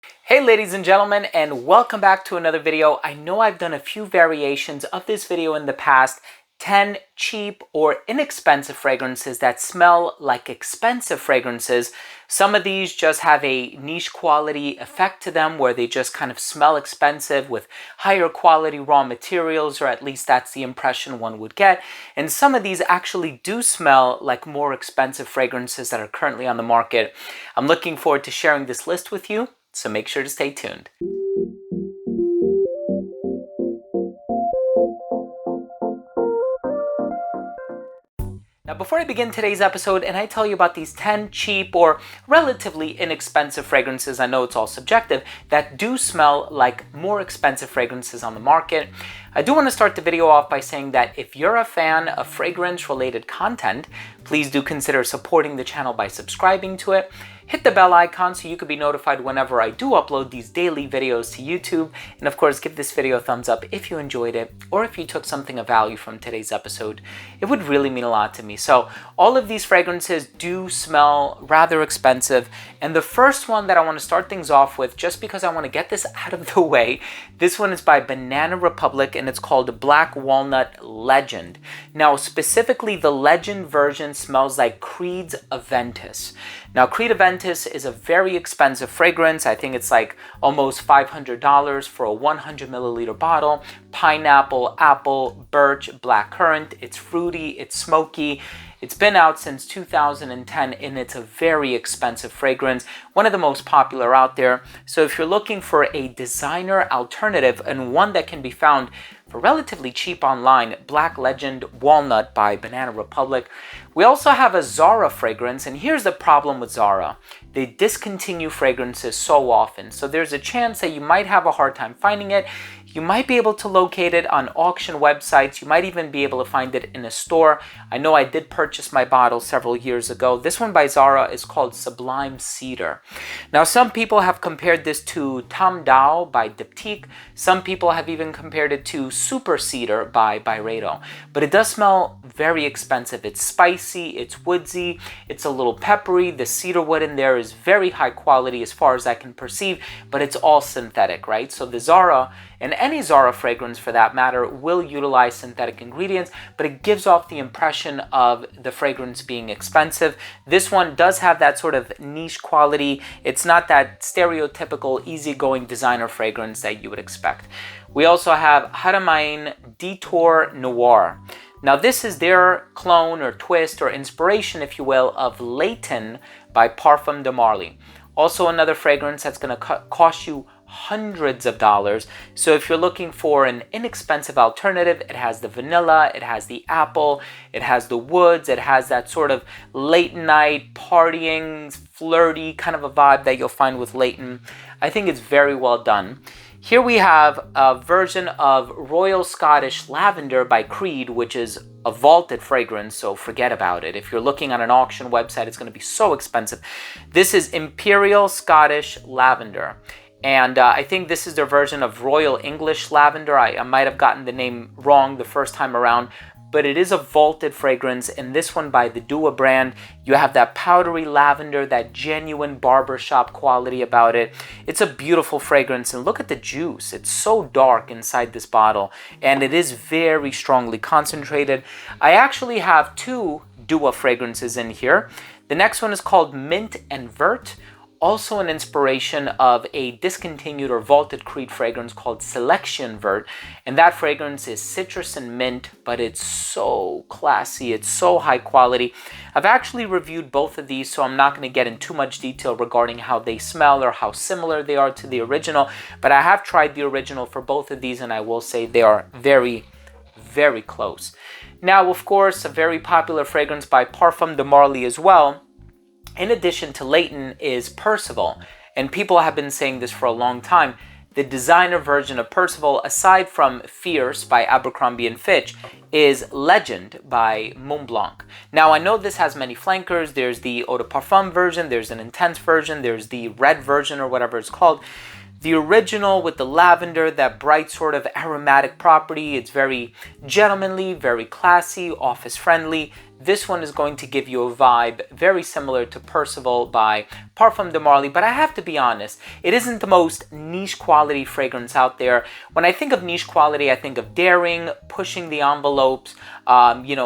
Hey ladies and gentlemen, and welcome back to another video. I know I've done a few variations of this video in the past. 10 cheap or inexpensive fragrances that smell like expensive fragrances. Some of these just have a niche quality effect to them where they just kind of smell expensive with higher quality raw materials, or at least that's the impression one would get. And some of these actually do smell like more expensive fragrances that are currently on the market. I'm looking forward to sharing this list with you, so make sure to stay tuned. Now, before I begin today's episode and I tell you about these 10 cheap or relatively inexpensive fragrances, I know it's all subjective, that do smell like more expensive fragrances on the market, I do want to start the video off by saying that if you're a fan of fragrance-related content, please do consider supporting the channel by subscribing to it. Hit the bell icon so you can be notified whenever I do upload these daily videos to YouTube. And of course, give this video a thumbs up if you enjoyed it or if you took something of value from today's episode. It would really mean a lot to me. So all of these fragrances do smell rather expensive. And the first one that I want to start things off with, just because I want to get this out of the way, this one is by Banana Republic and it's called Black Walnut Legend. Now, specifically, the Legend version smells like Creed's Aventus. Now, Creed Aventus is a very expensive fragrance. I think it's like almost $500 for a 100 milliliter bottle. Pineapple, apple, birch, blackcurrant. It's fruity, it's smoky. It's been out since 2010 and it's a very expensive fragrance, one of the most popular out there. So if you're looking for a designer alternative and one that can be found for relatively cheap online, Black Legend Walnut by Banana Republic. We also have a Zara fragrance, and here's the problem with Zara. They discontinue fragrances so often, so there's a chance that you might have a hard time finding it. You might be able to locate it on auction websites. You might even be able to find it in a store. I know I did purchase my bottle several years ago. This one by Zara is called Sublime Cedar. Now, some people have compared this to Tam Dao by Detour. Some people have even compared it to Super Cedar by Byredo. But it does smell very expensive. It's spicy, it's woodsy, it's a little peppery. The cedar wood in there is very high quality as far as I can perceive, but it's all synthetic, right? So the Zara, and any Zara fragrance for that matter, will utilize synthetic ingredients, but it gives off the impression of the fragrance being expensive. This one does have that sort of niche quality. It's not that stereotypical easygoing designer fragrance that you would expect. We also have Haramain Detour Noir. Now, this is their clone or twist or inspiration, if you will, of Leighton by Parfum de Marly. Also another fragrance that's going to cost you hundreds of dollars. So if you're looking for an inexpensive alternative, it has the vanilla, it has the apple, it has the woods, it has that sort of late night partying, flirty kind of a vibe that you'll find with Leighton. I think it's very well done. Here we have a version of Royal Scottish Lavender by Creed, which is a vaulted fragrance, so forget about it. If you're looking on an auction website, it's going to be so expensive. This is Imperial Scottish Lavender. And I think this is their version of Royal English Lavender. I might have gotten the name wrong the first time around, but it is a vaulted fragrance. And this one by the Dua brand, you have that powdery lavender, that genuine barbershop quality about it. It's a beautiful fragrance, and look at the juice. It's so dark inside this bottle, and it is very strongly concentrated. I actually have two Dua fragrances in here. The next one is called Mint and Vert. Also an inspiration of a discontinued or vaulted Creed fragrance called Selection Vert. And that fragrance is citrus and mint, but it's so classy. It's so high quality. I've actually reviewed both of these, so I'm not going to get in too much detail regarding how they smell or how similar they are to the original. But I have tried the original for both of these, and I will say they are very, very close. Now, of course, a very popular fragrance by Parfum de Marly as well, in addition to Leighton, is Percival. And people have been saying this for a long time. The designer version of Percival, aside from Fierce by Abercrombie & Fitch, is Legend by Montblanc. Now, I know this has many flankers. There's the Eau de Parfum version, there's an intense version, there's the red version or whatever it's called. The original with the lavender, that bright sort of aromatic property, it's very gentlemanly, very classy, office friendly. this one is going to give you a vibe very similar to Percival by Parfum de Marly, but I have to be honest, it isn't the most niche quality fragrance out there. When I think of niche quality, I think of daring, pushing the envelopes,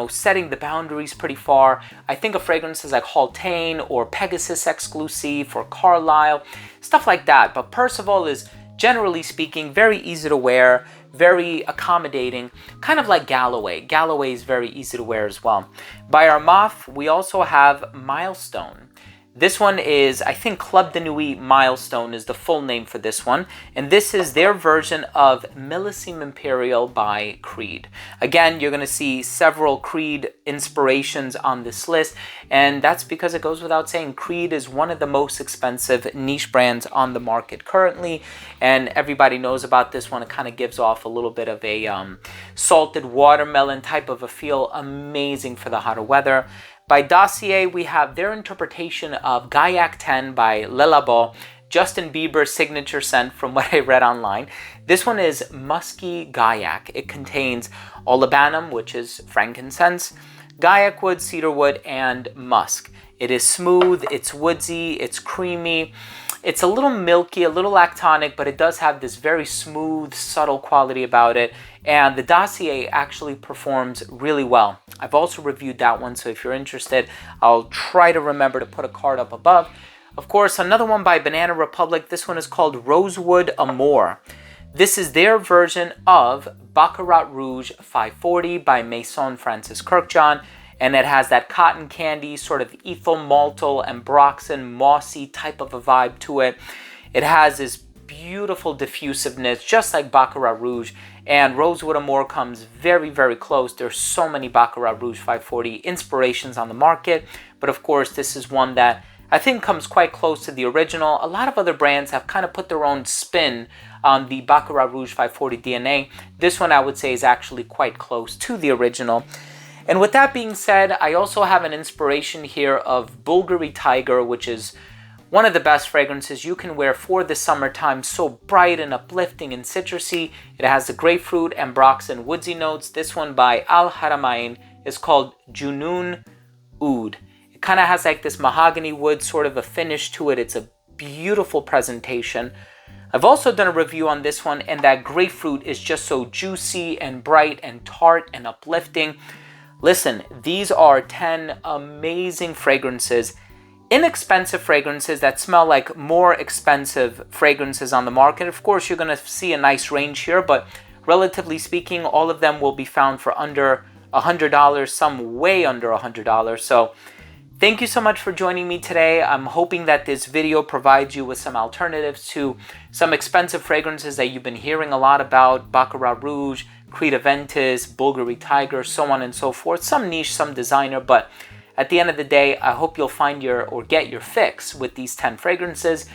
setting the boundaries pretty far. I think of fragrances like Haultain or Pegasus Exclusive or Carlisle, stuff like that. But Percival is, generally speaking, very easy to wear, very accommodating, kind of like Galloway. Galloway is very easy to wear as well. By Armaf, we also have Milestone. This one is, I think, Club de Nuit Milestone is the full name for this one. And this is their version of Millésime Imperial by Creed. Again, you're going to see several Creed inspirations on this list. And that's because it goes without saying, Creed is one of the most expensive niche brands on the market currently. And everybody knows about this one. It kind of gives off a little bit of a salted watermelon type of a feel. Amazing for the hotter weather. By Dossier, we have their interpretation of Gaillac 10 by Le Labo, Justin Bieber's signature scent from what I read online. This one is Musky Gaillac. It contains olibanum, which is frankincense, Gaillac wood, cedar wood, and musk. It is smooth, it's woodsy, it's creamy. It's a little milky, a little lactonic, but it does have this very smooth, subtle quality about it. And the Dossier actually performs really well. I've also reviewed that one, so if you're interested, I'll try to remember to put a card up above. Of course, another one by Banana Republic. This one is called Rosewood Amour. This is their version of Baccarat Rouge 540 by Maison Francis Kurkdjian. And it has that cotton candy, sort of ethyl maltyl and ambroxan mossy type of a vibe to it. It has this beautiful diffusiveness, just like Baccarat Rouge. And Rosewood Amour comes very, very close. There's so many Baccarat Rouge 540 inspirations on the market. But of course, this is one that I think comes quite close to the original. A lot of other brands have kind of put their own spin on the Baccarat Rouge 540 DNA. This one, I would say, is actually quite close to the original. And with that being said, I also have an inspiration here of Bulgari Tiger, which is one of the best fragrances you can wear for the summertime. So bright and uplifting and citrusy. It has the grapefruit, ambroxan, woodsy notes. This one by Al Haramain is called Junoon Oud. It kind of has like this mahogany wood sort of a finish to it. It's a beautiful presentation. I've also done a review on this one, and that grapefruit is just so juicy and bright and tart and uplifting. Listen, these are 10 amazing fragrances, inexpensive fragrances that smell like more expensive fragrances on the market. Of course, you're going to see a nice range here, but relatively speaking, all of them will be found for under $100, some way under $100. So thank you so much for joining me today. I'm hoping that this video provides you with some alternatives to some expensive fragrances that you've been hearing a lot about, Baccarat Rouge, Creed Aventus, Bulgari Tiger, so on and so forth. Some niche, some designer, but at the end of the day, I hope you'll find get your fix with these 10 fragrances.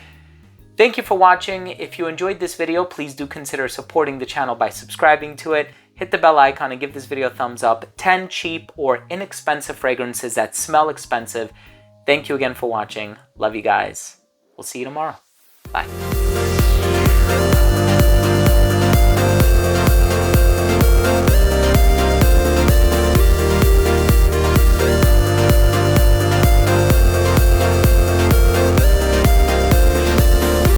Thank you for watching. If you enjoyed this video, please do consider supporting the channel by subscribing to it. Hit the bell icon and give this video a thumbs up. 10 cheap or inexpensive fragrances that smell expensive. Thank you again for watching. Love you guys. We'll see you tomorrow. Bye.